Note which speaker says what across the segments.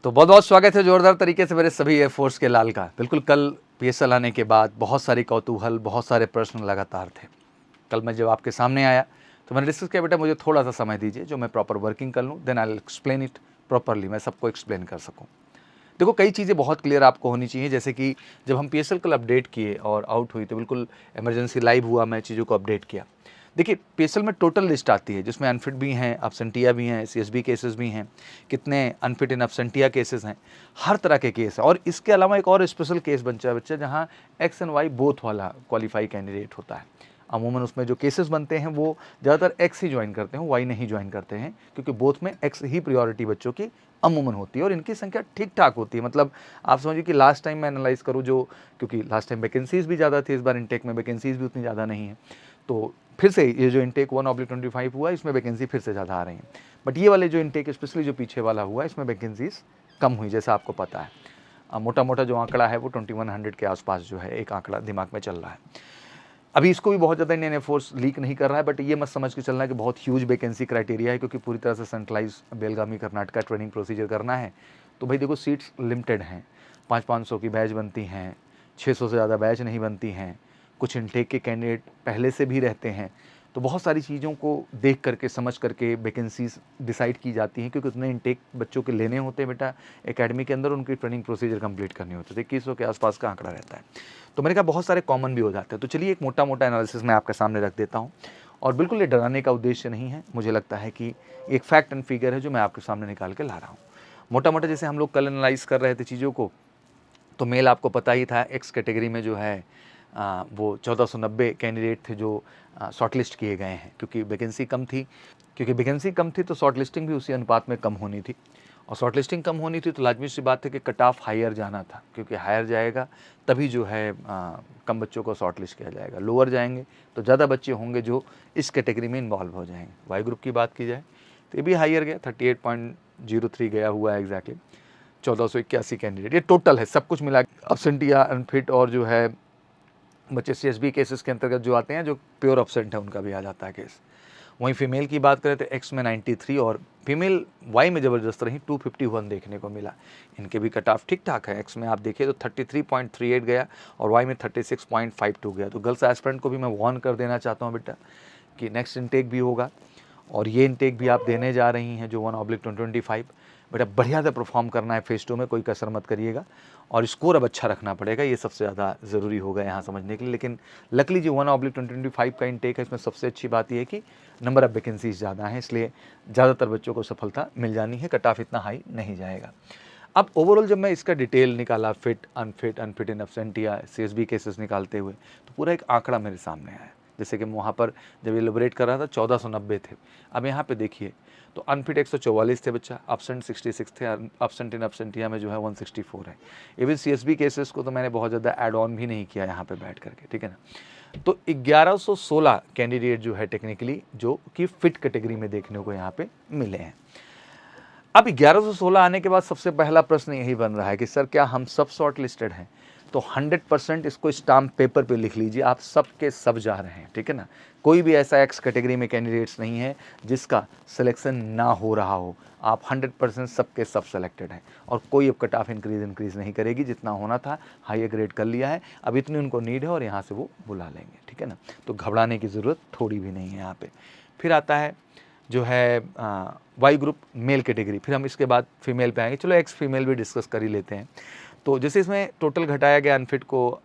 Speaker 1: तो बहुत बहुत स्वागत है जोरदार तरीके से मेरे सभी एयरफोर्स के लाल का। बिल्कुल कल पीएसएल आने के बाद बहुत सारी कौतूहल, बहुत सारे प्रश्न लगातार थे। कल मैं जब आपके सामने आया तो मैंने डिस्कस किया, बेटा मुझे थोड़ा सा समय दीजिए जो मैं प्रॉपर वर्किंग कर लूँ, then I will explain it properly, मैं सबको एक्सप्लेन कर सकूँ। देखो कई चीज़ें बहुत क्लियर आपको होनी चाहिए, जैसे कि जब हम पीएसएल कल अपडेट किए और आउट हुई तो बिल्कुल इमरजेंसी लाइव हुआ, मैं चीज़ों को अपडेट किया। देखिए पीएसएल में टोटल लिस्ट आती है जिसमें अनफिट भी हैं, अब्सेंटिया भी हैं, सीएसबी केसेस भी हैं, कितने अनफिट इन अब्सेंटिया केसेस हैं, हर तरह के केस हैं। और इसके अलावा एक और स्पेशल केस बच्चा जहाँ एक्स एंड वाई बोथ वाला क्वालिफाई कैंडिडेट होता है। अमूमन उसमें जो केसेस बनते हैं वो ज़्यादातर एक्स ही ज्वाइन करते हैं, वाई नहीं ज्वाइन करते हैं, क्योंकि बोथ में एक्स ही प्रायोरिटी बच्चों की अमूमन होती है और इनकी संख्या ठीक ठाक होती है। मतलब आप समझिए कि लास्ट टाइम मैं एनालाइज करूँ जो, क्योंकि लास्ट टाइम वैकेंसीज़ भी ज़्यादा थी, इस बार इनटेक में वैकेंसीज़ भी उतनी ज़्यादा नहीं है, तो फिर से ये जो इनटेक 1/25 हुआ इसमें वैकेंसी फिर से ज़्यादा आ रही हैं। बट ये वाले जो इनटेक स्पेशली जो पीछे वाला हुआ इसमें वैकेंसीज़ कम हुई, जैसा आपको पता है। मोटा मोटा जो आंकड़ा है वो 2100 के आसपास जो है एक आंकड़ा दिमाग में चल रहा है। अभी इसको भी बहुत ज़्यादा इंडियन एयरफोर्स लीक नहीं कर रहा है, बट ये मत समझ के चलना है कि बहुत ह्यूज वैकेंसी क्राइटेरिया है, क्योंकि पूरी तरह से सेंट्रलाइज बेलगामी कर्नाटका ट्रेनिंग प्रोसीजर करना है। तो भाई देखो सीट्स लिमिटेड हैं, 500 की बैच बनती हैं, 600 से ज़्यादा बैच नहीं बनती हैं, कुछ इनटेक के कैंडिडेट पहले से भी रहते हैं। तो बहुत सारी चीज़ों को देख करके समझ करके वैकेंसीज डिसाइड की जाती हैं, क्योंकि उतने इनटेक बच्चों के लेने होते हैं बेटा एकेडमी के अंदर, उनकी ट्रेनिंग प्रोसीजर कंप्लीट करनी होती है। 2100 के आसपास का आंकड़ा रहता है। तो मैंने कहा बहुत सारे कॉमन भी हो जाते हैं। तो चलिए एक मोटा मोटा एनालिसिस मैं आपके सामने रख देता हूँ, और बिल्कुल ये डराने का उद्देश्य नहीं है। मुझे लगता है कि एक फैक्ट एंड फिगर है जो मैं आपके सामने निकाल के ला रहा हूँ। मोटा मोटा जैसे हम लोग कल एनालाइज कर रहे थे चीज़ों को, तो मेल आपको पता ही था, एक्स कैटेगरी में जो है वो 1490 कैंडिडेट थे जो शॉर्टलिस्ट किए गए हैं, क्योंकि वैकेंसी कम थी। क्योंकि वैकेंसी कम थी तो शॉर्टलिस्टिंग भी उसी अनुपात में कम होनी थी, और शॉर्टलिस्टिंग कम होनी थी तो लाजमी सी बात है कि कट ऑफ हायर जाना था, क्योंकि हायर जाएगा तभी जो है कम बच्चों को शॉर्टलिस्ट किया जाएगा। लोअर जाएंगे तो ज़्यादा बच्चे होंगे जो इस कैटेगरी में इन्वॉल्व हो जाएंगे। वाई ग्रुप की बात की जाए तो ये भी हायर गया, 38.03 गया हुआ है एग्जैक्टली, 1481 कैंडिडेट ये टोटल है, सब कुछ मिला अब्सेंटिया अनफिट और जो है बच्चे सीएसबी केसेस के अंतर्गत जो आते हैं, जो प्योर अब्सेंट है उनका भी आ जाता है केस। वहीं फीमेल की बात करें तो एक्स में 93 और फीमेल वाई में ज़बरदस्त रही 251 देखने को मिला। इनके भी कट ऑफ ठीक ठाक है। एक्स में आप देखिए तो 33.38 गया और वाई में 36.52 गया। तो गर्ल्स एस्पिरेंट को भी मैं वार्न कर देना चाहता हूँ बेटा कि नेक्स्ट इनटेक भी होगा, और ये इनटेक भी आप देने जा रही हैं जो 1/2025। बेटा बढ़िया से परफॉर्म करना है फेज़ 2 में, कोई कसर मत करिएगा, और स्कोर अब अच्छा रखना पड़ेगा, ये सबसे ज़्यादा ज़रूरी होगा यहाँ समझने के लिए। लेकिन लकली जो 1/2025 का इनटेक है इसमें सबसे अच्छी बात यह है कि नंबर ऑफ वैकेंसीज ज़्यादा हैं, इसलिए ज़्यादातर बच्चों को सफलता मिल जानी है, कट ऑफ इतना हाई नहीं जाएगा। अब ओवरऑल जब मैं इसका डिटेल निकाला, फिट अनफिट, अनफिट इन अब्सेंटिया, सीएसबी केसेस निकालते हुए, तो पूरा एक आंकड़ा मेरे सामने आया। जैसे कि मैं वहाँ पर जब एलिब्रेट कर रहा था 1490 थे, अब यहाँ पे देखिए तो अनफिट 144 थे बच्चा, अब्सेंट 66 थे, अब्सेंट इन अब्सेंटिया में जो है 164 है। इवन सीएसबी केसेस को तो मैंने बहुत ज़्यादा ऐड ऑन भी नहीं किया यहाँ पे बैठ करके, ठीक है ना। तो 1116 कैंडिडेट जो है टेक्निकली जो कि फिट कैटेगरी में देखने को यहाँ पे मिले हैं। अब 1116 आने के बाद सबसे पहला प्रश्न यही बन रहा है कि सर क्या हम सब शॉर्ट लिस्टेड हैं? तो 100% इसको स्टाम्प पेपर पे लिख लीजिए, आप सब के सब जा रहे हैं, ठीक है ना। कोई भी ऐसा एक्स कैटेगरी में कैंडिडेट्स नहीं है जिसका सिलेक्शन ना हो रहा हो। आप 100% सब के सब सेलेक्टेड हैं, और कोई अब कट ऑफ इंक्रीज नहीं करेगी, जितना होना था हाई ग्रेड कर लिया है, अब इतनी उनको नीड है और यहाँ से वो बुला लेंगे, ठीक है ना। तो घबराने की ज़रूरत थोड़ी भी नहीं है यहाँ पे। फिर आता है जो है वाई ग्रुप मेल कैटेगरी, फिर हम इसके बाद फीमेल पे आएंगे। चलो एक्स फीमेल भी डिस्कस कर ही लेते हैं। तो जैसे इसमें टोटल घटाया गया अनफिट को,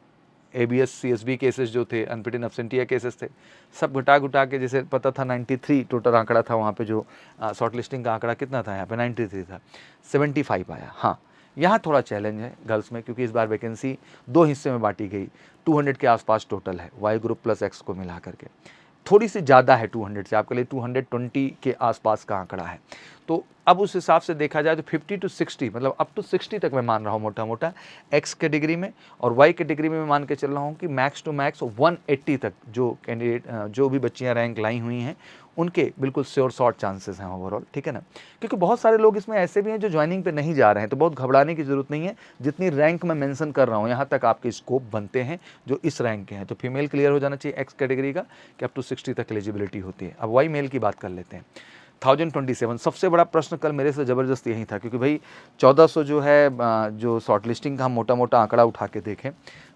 Speaker 1: एबीएस सीएसबी केसेस जो थे, अनफिट इन अब्सेंटिया केसेस थे, सब घटा के, जैसे पता था 93 टोटल आंकड़ा था वहाँ पे, जो शॉर्ट लिस्टिंग का आंकड़ा कितना था यहाँ पे 93 था, 75 आया। हाँ यहाँ थोड़ा चैलेंज है गर्ल्स में, क्योंकि इस बार वैकेंसी 2 हिस्से में बांटी गई, 200 के आसपास टोटल है वाई ग्रुप प्लस एक्स को मिला करके, थोड़ी सी ज़्यादा है 200 से, आपके लिए 220 के आसपास का आंकड़ा है। तो अब उस हिसाब से देखा जाए तो 50 to 60, मतलब अप टू 60 तक मैं मान रहा हूँ मोटा मोटा एक्स कैटेगरी में, और वाई कैटेगरी में मैं मान के चल रहा हूँ कि मैक्स टू मैक्स 180 तक जो कैंडिडेट, जो भी बच्चियाँ रैंक लाई हुई हैं उनके बिल्कुल श्योर शॉर्ट चांसेस हैं ओवरऑल, ठीक है ना। क्योंकि बहुत सारे लोग इसमें ऐसे भी हैं जो ज्वाइनिंग पे नहीं जा रहे हैं, तो बहुत घबराने की ज़रूरत नहीं है। जितनी रैंक मैं मेंशन कर रहा हूँ यहाँ तक आपके स्कोप बनते हैं जो इस रैंक के हैं। तो फीमेल क्लियर हो जाना चाहिए एक्स कैटेगरी का कि अप टू 60 तक एलिजिबिलिटी होती है। अब वाई मेल की बात कर लेते हैं। 1027 सबसे बड़ा प्रश्न कल मेरे से ज़बरदस्त यही था, क्योंकि भाई 1400 जो है जो शॉर्ट लिस्टिंग का हम मोटा मोटा आंकड़ा उठा के देखें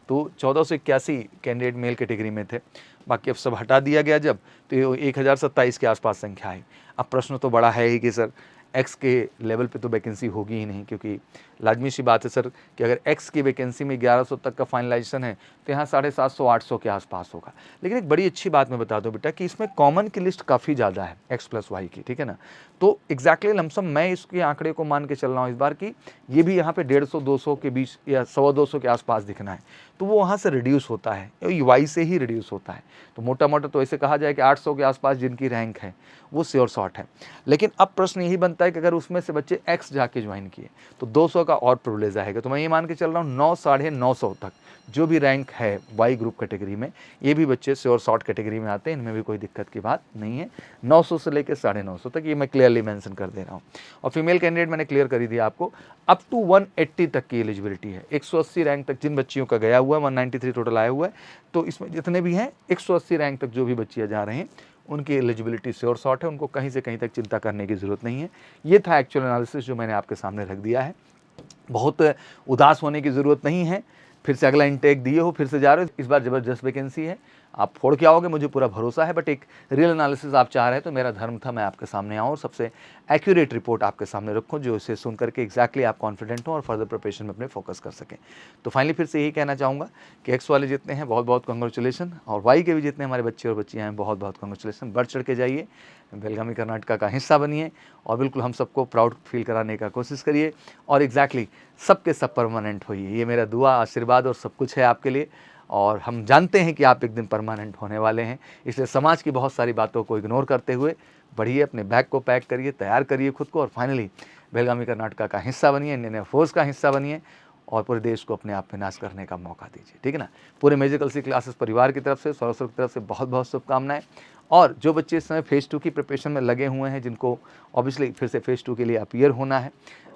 Speaker 1: तो 1481 कैंडिडेट मेल कैटेगरी में थे, बाकी अब सब हटा दिया गया जब, तो ये 1027 के आसपास संख्या आई। अब प्रश्न तो बड़ा है ही कि सर एक्स के लेवल पे तो वैकेंसी होगी ही नहीं, क्योंकि लाजमी सी बात है सर कि अगर एक्स की वैकेंसी में 1100 तक का फाइनलाइजेशन है तो यहाँ 750-800 के आसपास होगा। लेकिन एक बड़ी अच्छी बात मैं बता दूं बेटा कि इसमें कॉमन की लिस्ट काफ़ी ज़्यादा है X+Y की, ठीक है ना। तो एग्जैक्टली लमसम मैं इसके आंकड़े को मान के चल रहा हूँ इस बार की ये भी यहाँ पे 150-200 के बीच या 100-200 के आसपास दिखना है, तो वो वहाँ से रिड्यूस होता है, वाई से ही रिड्यूस होता है। तो मोटा मोटा तो ऐसे कहा जाए कि 800 के आसपास जिनकी रैंक है वो श्योर शॉट है। लेकिन अब प्रश्न यही बनता है कि अगर उसमें से बच्चे एक्स जाके ज्वाइन किए तो 200 का और प्रिविलेज आएगा। तो मैं ये मान के चल रहा हूँ 900-950 तक जो भी रैंक है वाई ग्रुप कैटेगरी में, ये भी बच्चे श्योर शॉट कैटेगरी में आते हैं, इनमें भी कोई दिक्कत की बात नहीं है। 900 से लेकर 950 तक ये मैं क्लियरली मेंशन कर दे रहा हूँ। और फीमेल कैंडिडेट मैंने क्लियर कर ही दिया आपको, अप टू 180 तक की एलिजिबिलिटी है। 180 रैंक तक जिन बच्चियों का गया हुआ है, 193 टोटल आया हुआ है, तो इसमें जितने भी हैं 180 रैंक तक जो भी बच्चियाँ जा रहे हैं उनकी एलिजिबिलिटी श्योर शॉट है, उनको कहीं से कहीं तक चिंता करने की ज़रूरत नहीं है। ये था एक्चुअल एनालिसिस जो मैंने आपके सामने रख दिया है। बहुत उदास होने की ज़रूरत नहीं है, फिर से अगला इंटेक दिए हो, फिर से जा रहे हो, इस बार ज़बरदस्त वैकेंसी है, आप फोड़ के आओगे मुझे पूरा भरोसा है। बट एक रियल एनालिसिस आप चाह रहे हैं तो मेरा धर्म था मैं आपके सामने आऊँ और सबसे एक्यूरेट रिपोर्ट आपके सामने रखूँ, जो इसे सुन करके एग्जैक्टली आप कॉन्फिडेंट हो और फर्दर प्रिपरेशन में अपने फोकस कर सकें। तो फाइनली फिर से यही कहना चाहूँगा कि एक्स वाले जितने हैं बहुत बहुत कॉन्ग्रेचुलेसन, और वाई के भी जितने हमारे बच्चे और बच्चियाँ हैं बहुत बहुत कॉन्ग्रेचुलेसन। बढ़ चढ़ के जाइए, बेलगामी कर्नाटका का हिस्सा बनिए और बिल्कुल हम सबको प्राउड फील कराने का कोशिश करिए, और एग्जैक्टली सबके सब परमानेंट होइए। ये मेरा दुआ, आशीर्वाद और सब कुछ है आपके लिए, और हम जानते हैं कि आप एक दिन परमानेंट होने वाले हैं। इसलिए समाज की बहुत सारी बातों को इग्नोर करते हुए बढ़िए, अपने बैग को पैक करिए, तैयार करिए खुद को, और फाइनली बेलगामी कर्नाटका का हिस्सा बनिए, इंडियन एयरफोर्स का हिस्सा बनिए, और पूरे देश को अपने आप विनाश करने का मौका दीजिए, ठीक है ना। पूरे मैजिकल सी क्लासेस परिवार की तरफ से, सौरभ की तरफ से बहुत बहुत शुभकामनाएं। और जो बच्चे इस समय फेज़ 2 की प्रिपरेशन में लगे हुए हैं, जिनको ऑब्वियसली फिर से फेज़ 2 के लिए अपीयर होना है,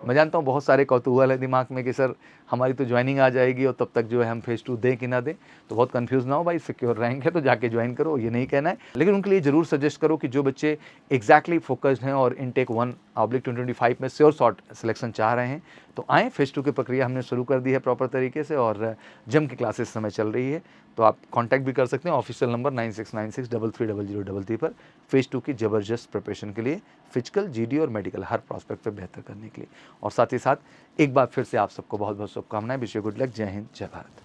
Speaker 1: मैं जानता हूँ बहुत सारे कौतूहल है दिमाग में कि सर हमारी तो ज्वाइनिंग आ जाएगी और तब तक जो है हम फेज़ 2 दें कि ना दें, तो बहुत कंफ्यूज ना हो भाई, सिक्योर रैंक है तो जाके ज्वाइन करो, ये नहीं कहना है। लेकिन उनके लिए ज़रूर सजेस्ट करो कि जो बच्चे एग्जैक्टली फोकस्ड हैं और इनटेक 1/2025 में श्योर शॉट सिलेक्शन चाह रहे हैं तो आएँ। फेज़ 2 की प्रक्रिया हमने शुरू कर दी है प्रॉपर तरीके से, और जम की क्लासेस समय चल रही है, तो आप कांटेक्ट भी कर सकते हैं ऑफिशियल नंबर 9696330033 पर फेज़ 2 की ज़बरदस्त प्रिपरेशन के लिए, फिजिकल, जीडी और मेडिकल हर प्रॉस्पेक्ट पे बेहतर करने के लिए। और साथ ही साथ एक बार फिर से आप सबको बहुत बहुत शुभकामनाएं। Wish you good luck. जय हिंद, जय भारत।